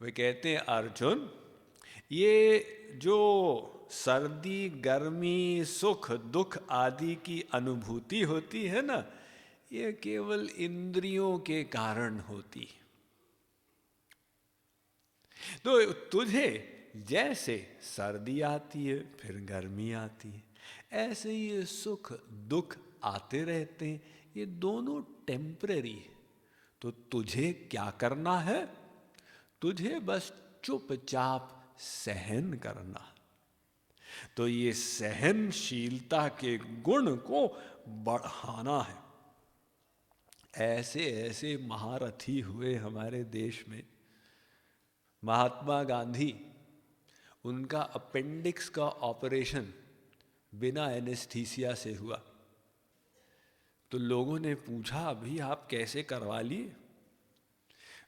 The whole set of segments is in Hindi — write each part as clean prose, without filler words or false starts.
वे कहते हैं अर्जुन, ये जो सर्दी गर्मी सुख दुख आदि की अनुभूति होती है ना, ये केवल इंद्रियों के कारण होती। तो तुझे जैसे सर्दी आती है फिर गर्मी आती है, ऐसे ही ये सुख दुख आते रहते हैं, ये दोनों टेम्पररी है। तो तुझे क्या करना है? तुझे बस चुपचाप सहन करना। तो ये सहनशीलता के गुण को बढ़ाना है। ऐसे ऐसे महारथी हुए हमारे देश में। महात्मा गांधी, उनका अपेंडिक्स का ऑपरेशन बिना एनेस्थीसिया से हुआ। तो लोगों ने पूछा, अभी आप कैसे करवा लिए?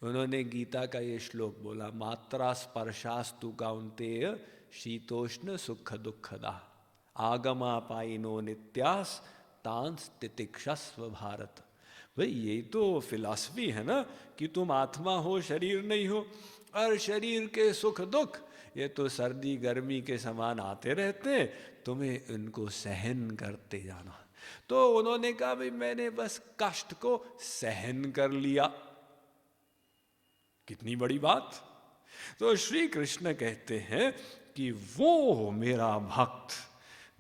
उन्होंने गीता का ये श्लोक बोला, मात्रा स्पर्शास्तु कौन्तेय शीतोष्ण सुख दुखदा आगमापाइनो नित्यास तांस तितिक्षस्व भारत। भाई ये तो फिलॉसफी है ना कि तुम आत्मा हो, शरीर नहीं हो, और शरीर के सुख दुख ये तो सर्दी गर्मी के समान आते रहते हैं, तुम्हें इनको सहन करते जाना। तो उन्होंने कहा, भाई मैंने बस कष्ट को सहन कर लिया, कितनी बड़ी बात। तो श्री कृष्ण कहते हैं कि वो मेरा भक्त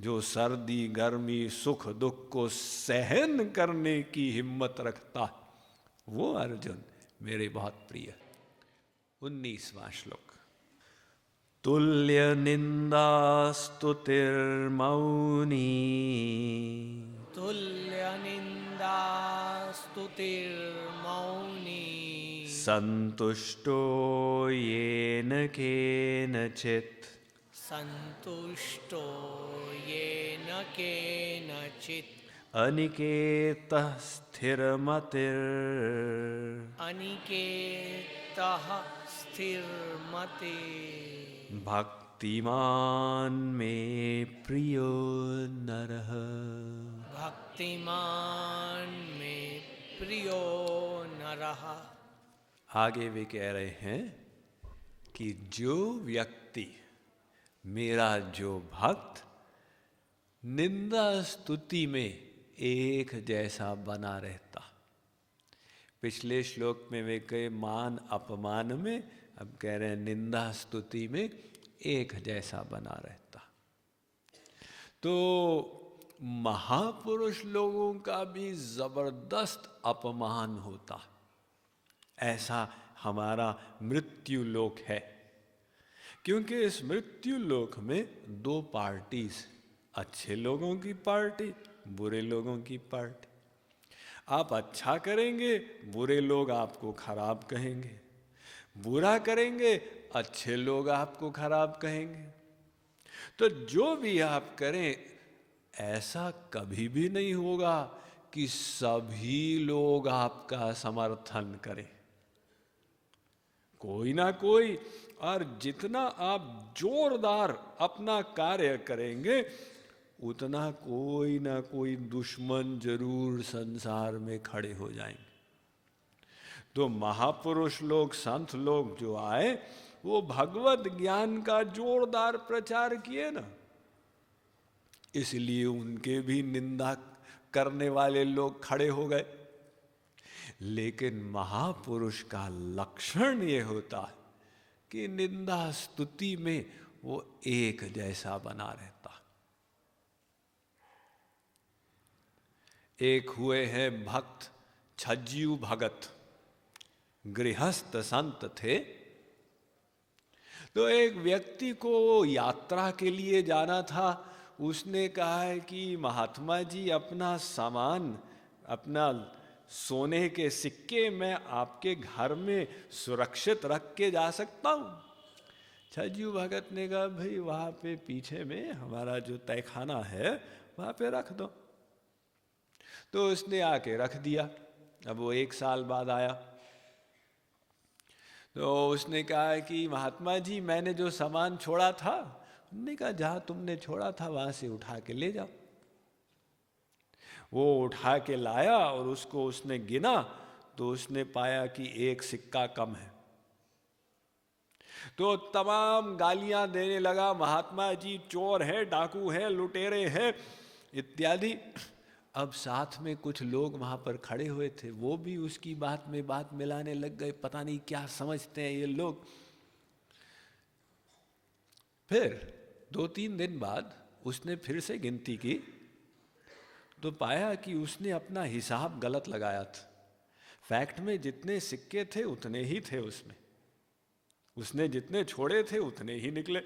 जो सर्दी गर्मी सुख दुख को सहन करने की हिम्मत रखता, वो अर्जुन मेरे बहुत प्रिय। 19वां श्लोक। तुल्य निंदा स्तुतिर्मौनी तुल्य निंदा स्तुतिर्मौनी संतुष्टो येन केनचित् संतुष्टो येन केनचित् अनिकेतः स्थिरमतिर् अनिकेतः स्थिरमति भक्तिमान् मे प्रियो नरः। भक्तिमान् मे प्रियो नरः। आगे वे कह रहे हैं कि जो व्यक्ति, मेरा जो भक्त निंदा स्तुति में एक जैसा बना रहता। पिछले श्लोक में वे कहे मान अपमान में, अब कह रहे हैं निंदा स्तुति में एक जैसा बना रहता। तो महापुरुष लोगों का भी जबरदस्त अपमान होता। ऐसा हमारा मृत्यु लोक है, क्योंकि इस मृत्यु लोक में दो पार्टीज, अच्छे लोगों की पार्टी, बुरे लोगों की पार्टी। आप अच्छा करेंगे, बुरे लोग आपको खराब कहेंगे, बुरा करेंगे, अच्छे लोग आपको खराब कहेंगे। तो जो भी आप करें, ऐसा कभी भी नहीं होगा कि सभी लोग आपका समर्थन करें, कोई ना कोई। और जितना आप जोरदार अपना कार्य करेंगे, उतना कोई ना कोई दुश्मन जरूर संसार में खड़े हो जाएंगे। तो महापुरुष लोग, संत लोग जो आए, वो भगवत ज्ञान का जोरदार प्रचार किए ना, इसलिए उनके भी निंदा करने वाले लोग खड़े हो गए। लेकिन महापुरुष का लक्षण ये होता है कि निंदा स्तुति में वो एक जैसा बना रहता। एक हुए हैं भक्त छज्जू भगत, गृहस्थ संत थे। तो एक व्यक्ति को यात्रा के लिए जाना था। उसने कहा है कि महात्मा जी, अपना सामान, अपना सोने के सिक्के मैं आपके घर में सुरक्षित रख के जा सकता हूँ? छज्जू भगत ने कहा, भाई वहाँ पे पीछे में हमारा जो तहखाना है वहाँ पे रख दो। तो उसने आके रख दिया। अब वो 1 साल बाद आया, तो उसने कहा कि महात्मा जी, मैंने जो सामान छोड़ा था, उन्होंने कहा जहाँ तुमने छोड़ा था वहाँ से उठा के ले जाओ। वो उठा के लाया और उसको उसने गिना, तो उसने पाया कि 1 सिक्का कम है। तो तमाम गालियां देने लगा, महात्मा जी चोर हैं, डाकू हैं, लुटेरे हैं इत्यादि। अब साथ में कुछ लोग वहाँ पर खड़े हुए थे, वो भी उसकी बात में बात मिलाने लग गए, पता नहीं क्या समझते हैं ये लोग। फिर 2-3 दिन बाद उसने फिर से गिनती की तो पाया कि उसने अपना हिसाब गलत लगाया था। फैक्ट में जितने सिक्के थे उतने ही थे उसमें, उसने जितने छोड़े थे उतने ही निकले।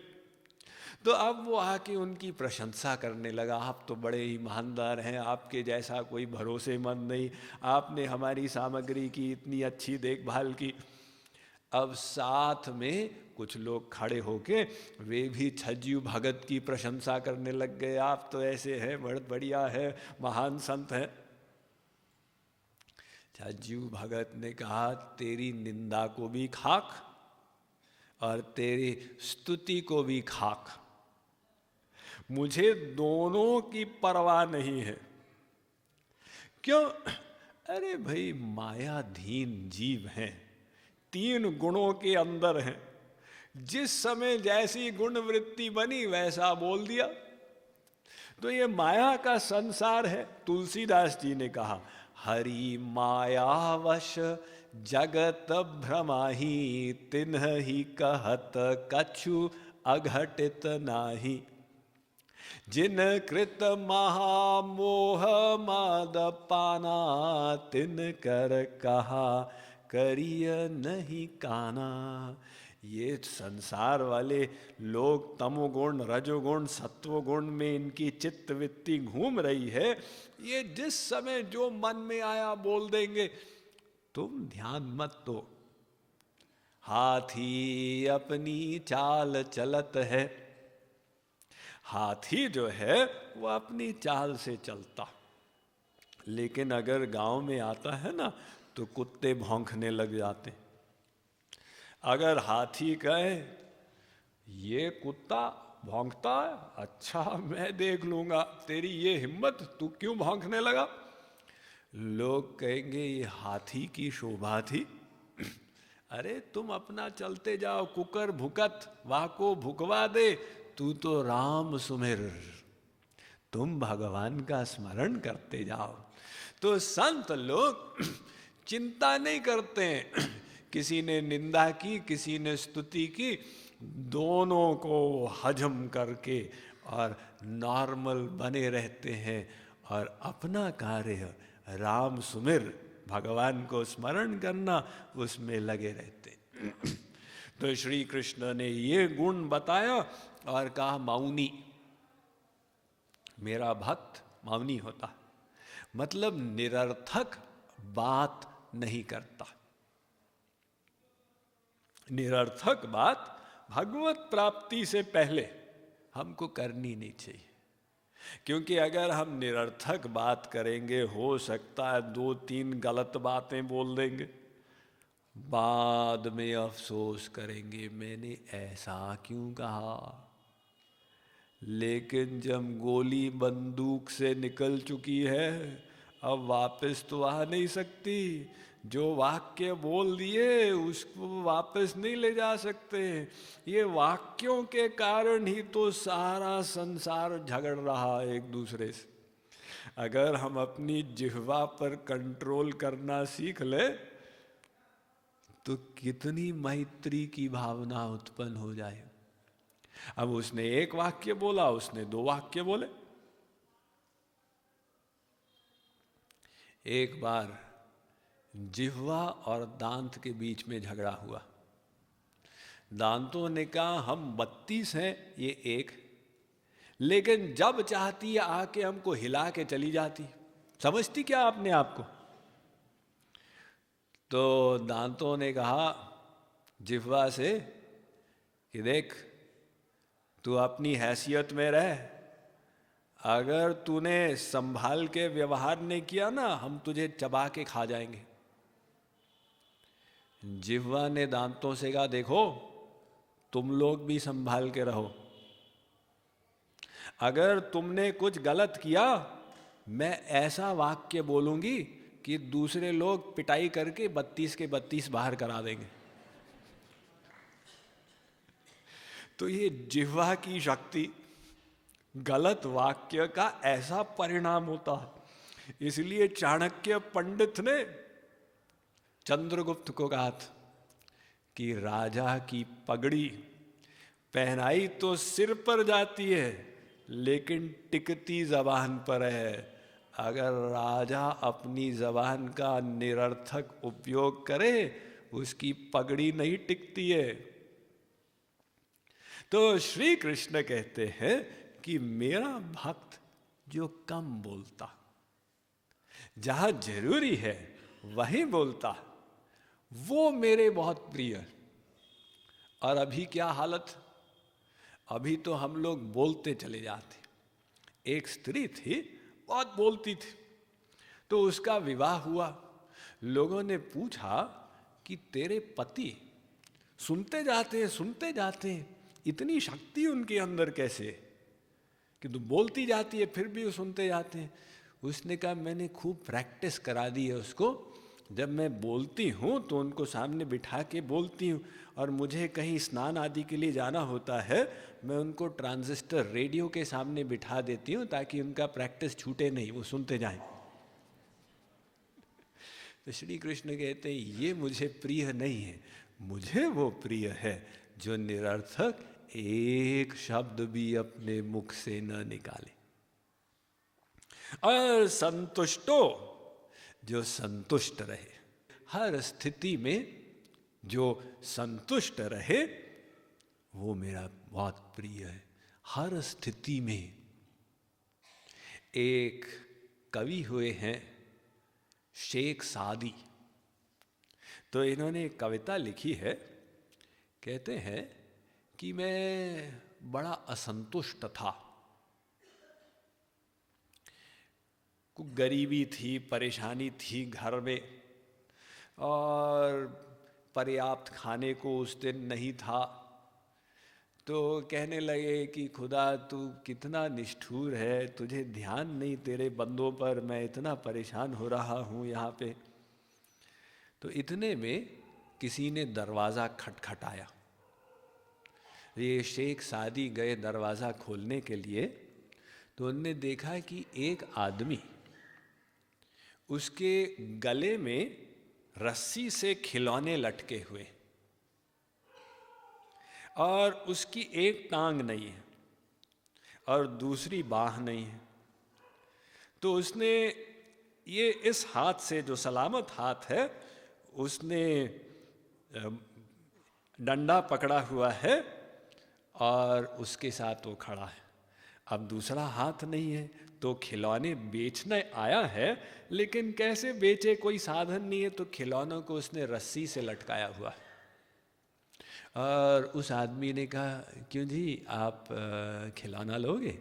तो अब वो आके उनकी प्रशंसा करने लगा, आप तो बड़े ही ईमानदार हैं, आपके जैसा कोई भरोसेमंद नहीं, आपने हमारी सामग्री की इतनी अच्छी देखभाल की। अब साथ में कुछ लोग खड़े होके वे भी छज्जू भगत की प्रशंसा करने लग गए, आप तो ऐसे हैं, बहुत बढ़िया है, महान संत हैं। छज्जू भगत ने कहा, तेरी निंदा को भी खाक और तेरी स्तुति को भी खाक, मुझे दोनों की परवाह नहीं है। क्यों? अरे भाई, मायाधीन जीव हैं, 3 गुणों के अंदर हैं, जिस समय जैसी गुण वृत्ति बनी वैसा बोल दिया। तो ये माया का संसार है। तुलसीदास जी ने कहा, हरि मायावश जगत भ्रमाही, तिन्हि कहत कछु अघटित नाही, जिन कृत महामोह माद पाना, तिन कर कहा करिय नहीं काना। ये संसार वाले लोग तमोगुण, रजोगुण, सत्वगुण में इनकी चित्तवृत्ति घूम रही है, ये जिस समय जो मन में आया बोल देंगे, तुम ध्यान मत दो। हाथी अपनी चाल चलत है, हाथी जो है वो अपनी चाल से चलता, लेकिन अगर गांव में आता है ना तो कुत्ते भौंकने लग जाते। अगर हाथी कहे ये कुत्ता भौंकता है, अच्छा मैं देख लूंगा, तेरी ये हिम्मत, तू क्यों भौंकने लगा? लोग कहेंगे ये हाथी की शोभा थी। अरे तुम अपना चलते जाओ, कुकर भुकत वाको भुकवा दे, तू तो राम सुमिर, तुम भगवान का स्मरण करते जाओ। तो संत लोग चिंता नहीं करते हैं, किसी ने निंदा की, किसी ने स्तुति की, दोनों को हजम करके और नॉर्मल बने रहते हैं और अपना कार्य राम सुमिर, भगवान को स्मरण करना, उसमें लगे रहते हैं। तो श्री कृष्ण ने ये गुण बताया और कहा, मौनी, मेरा भक्त मौनी होता, मतलब निरर्थक बात नहीं करता। निरर्थक बात भगवत प्राप्ति से पहले हमको करनी नहीं चाहिए, क्योंकि अगर हम निरर्थक बात करेंगे, हो सकता है 2-3 गलत बातें बोल देंगे, बाद में अफसोस करेंगे मैंने ऐसा क्यों कहा। लेकिन जब गोली बंदूक से निकल चुकी है, अब वापस तो आ नहीं सकती, जो वाक्य बोल दिए उसको वापस नहीं ले जा सकते। ये वाक्यों के कारण ही तो सारा संसार झगड़ रहा है एक दूसरे से। अगर हम अपनी जिह्वा पर कंट्रोल करना सीख ले तो कितनी मैत्री की भावना उत्पन्न हो जाए। अब उसने एक वाक्य बोला, उसने 2 वाक्य बोले। एक बार जिह्वा और दांत के बीच में झगड़ा हुआ। दांतों ने कहा हम 32 हैं, ये 1, लेकिन जब चाहती है आके हमको हिला के चली जाती। समझती क्या आपने आपको? तो दांतों ने कहा जिह्वा से कि देख, तू अपनी हैसियत में रह, अगर तूने संभाल के व्यवहार नहीं किया ना, हम तुझे चबा के खा जाएंगे। जिह्वा ने दांतों से कहा देखो, तुम लोग भी संभाल के रहो, अगर तुमने कुछ गलत किया मैं ऐसा वाक्य बोलूंगी कि दूसरे लोग पिटाई करके 32 के 32 बाहर करा देंगे। तो ये जिह्वा की शक्ति, गलत वाक्य का ऐसा परिणाम होता है। इसलिए चाणक्य पंडित ने चंद्रगुप्त को कहा था कि राजा की पगड़ी पहनाई तो सिर पर जाती है लेकिन टिकती जबान पर है। अगर राजा अपनी जबान का निरर्थक उपयोग करे उसकी पगड़ी नहीं टिकती है। तो श्री कृष्ण कहते हैं कि मेरा भक्त जो कम बोलता, जहां जरूरी है वही बोलता, वो मेरे बहुत प्रिय है। और अभी क्या हालत, अभी तो हम लोग बोलते चले जाते। एक स्त्री थी, बहुत बोलती थी, तो उसका विवाह हुआ। लोगों ने पूछा कि तेरे पति सुनते जाते हैं, इतनी शक्ति उनके अंदर कैसे कि तू बोलती जाती है फिर भी वो सुनते जाते हैं। उसने कहा मैंने खूब प्रैक्टिस करा दी है उसको। जब मैं बोलती हूँ तो उनको सामने बिठा के बोलती हूँ, और मुझे कहीं स्नान आदि के लिए जाना होता है, मैं उनको ट्रांजिस्टर रेडियो के सामने बिठा देती हूँ ताकि उनका प्रैक्टिस छूटे नहीं, वो सुनते जाएं। तो श्री कृष्ण कहते हैं ये मुझे प्रिय नहीं है, मुझे वो प्रिय है जो निरर्थक एक शब्द भी अपने मुख से न निकाले। और संतुष्टो, जो संतुष्ट रहे, हर स्थिति में जो संतुष्ट रहे वो मेरा बहुत प्रिय है, हर स्थिति में। एक कवि हुए हैं शेख सादी, तो इन्होंने एक कविता लिखी है। कहते हैं कि मैं बड़ा असंतुष्ट था, कुछ गरीबी थी, परेशानी थी घर में, और पर्याप्त खाने को उस दिन नहीं था। तो कहने लगे कि खुदा तू कितना निष्ठुर है, तुझे ध्यान नहीं तेरे बंदों पर, मैं इतना परेशान हो रहा हूँ यहाँ पे। तो इतने में किसी ने दरवाज़ा खटखटाया। ये शेख सादी गए दरवाज़ा खोलने के लिए, तो उनने देखा कि एक आदमी, उसके गले में रस्सी से खिलौने लटके हुए, और उसकी एक टांग नहीं है और दूसरी बाह नहीं है। तो उसने ये इस हाथ से, जो सलामत हाथ है, उसने डंडा पकड़ा हुआ है और उसके साथ वो खड़ा है। अब दूसरा हाथ नहीं है, तो खिलौने बेचने आया है, लेकिन कैसे बेचे, कोई साधन नहीं है, तो खिलौनों को उसने रस्सी से लटकाया हुआ है। और उस आदमी ने कहा क्यों जी आप खिलौना लोगे?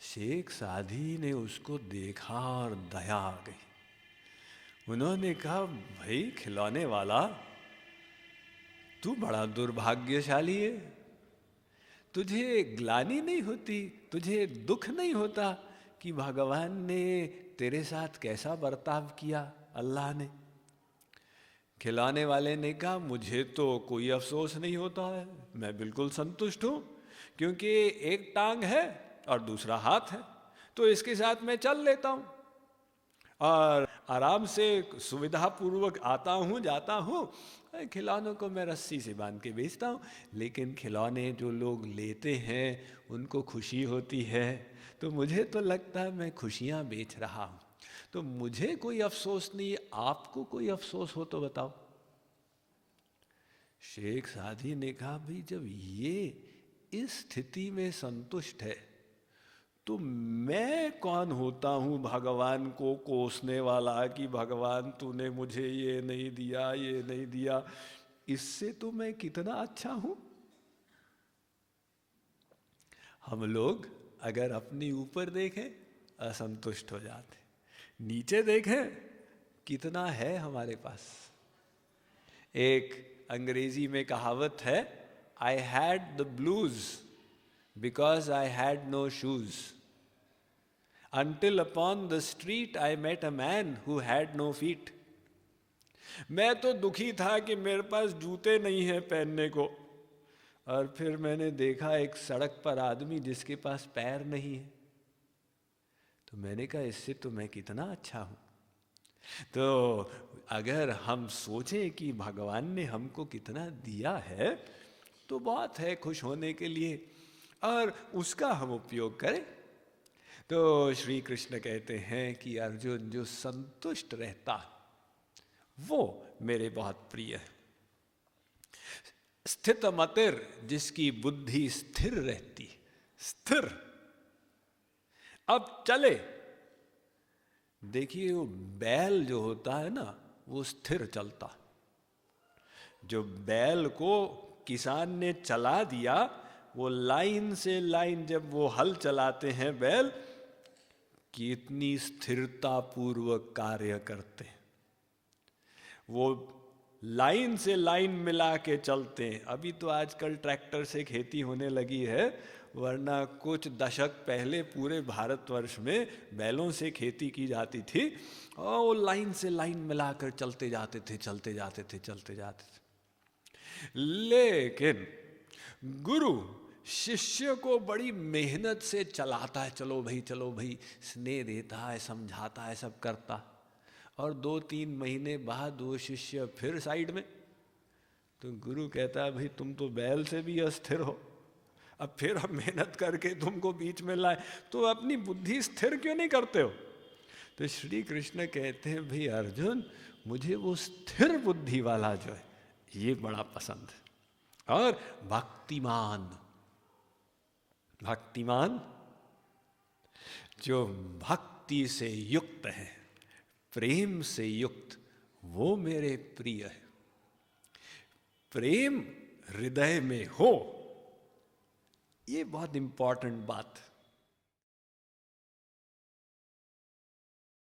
शेख सादी ने उसको देखा और दया आ गई। उन्होंने कहा भाई खिलौने वाला, तू बड़ा दुर्भाग्यशाली है, तुझे ग्लानि नहीं होती, तुझे दुख नहीं होता कि भगवान ने तेरे साथ कैसा बर्ताव किया, अल्लाह ने? खिलाने वाले ने कहा मुझे तो कोई अफसोस नहीं होता है, मैं बिल्कुल संतुष्ट हूँ, क्योंकि एक टांग है और दूसरा हाथ है, तो इसके साथ मैं चल लेता हूँ और आराम से सुविधापूर्वक आता हूँ जाता हूँ। खिलौनों को मैं रस्सी से बांध के बेचता हूँ, लेकिन खिलौने जो लोग लेते हैं उनको खुशी होती है, तो मुझे तो लगता है मैं खुशियाँ बेच रहा हूँ, तो मुझे कोई अफसोस नहीं है, आपको कोई अफसोस हो तो बताओ। शेख सादी ने कहा भाई जब ये इस स्थिति में संतुष्ट है तो मैं कौन होता हूँ भगवान को कोसने वाला कि भगवान तूने मुझे ये नहीं दिया, ये नहीं दिया, इससे तो मैं कितना अच्छा हूँ। हम लोग अगर अपने ऊपर देखें असंतुष्ट हो जाते, नीचे देखें कितना है हमारे पास। एक अंग्रेजी में कहावत है, I had the blues because I had no shoes, until upon the street I met a man who had no feet। मैं तो दुखी था कि मेरे पास जूते नहीं हैं पहनने को, और फिर मैंने देखा एक सड़क पर आदमी जिसके पास पैर नहीं है, तो मैंने कहा इससे तो मैं कितना अच्छा हूं। तो अगर हम सोचें कि भगवान ने हमको कितना दिया है, तो बात है खुश होने के लिए, और उसका हम उपयोग करें। तो श्री कृष्ण कहते हैं कि अर्जुन, जो संतुष्ट रहता वो मेरे बहुत प्रिय है। स्थित मतिर, जिसकी बुद्धि स्थिर रहती, स्थिर। अब चले, देखिए वो बैल जो होता है ना, वो स्थिर चलता। जो बैल को किसान ने चला दिया, वो लाइन से लाइन जब वो हल चलाते हैं बैल, कितनी स्थिरता पूर्वक कार्य करते हैं। वो लाइन से लाइन मिला के चलते हैं। अभी तो आजकल ट्रैक्टर से खेती होने लगी है, वरना कुछ दशक पहले पूरे भारतवर्ष में बैलों से खेती की जाती थी, और वो लाइन से लाइन मिलाकर चलते जाते थे, चलते जाते थे, चलते जाते थे। लेकिन गुरु शिष्य को बड़ी मेहनत से चलाता है, चलो भाई चलो भाई, स्नेह देता है, समझाता है, सब करता। और 2-3 महीने बाद वो शिष्य फिर साइड में, तो गुरु कहता है भाई तुम तो बैल से भी अस्थिर हो, अब फिर हम मेहनत करके तुमको बीच में लाए, तो अपनी बुद्धि स्थिर क्यों नहीं करते हो? तो श्री कृष्ण कहते हैं भाई अर्जुन, मुझे वो स्थिर बुद्धि वाला जो है ये बड़ा पसंद है। और भक्तिमान, भक्तिमान जो भक्ति से युक्त है, प्रेम से युक्त, वो मेरे प्रिय है। प्रेम हृदय में हो, ये बहुत इंपॉर्टेंट बात।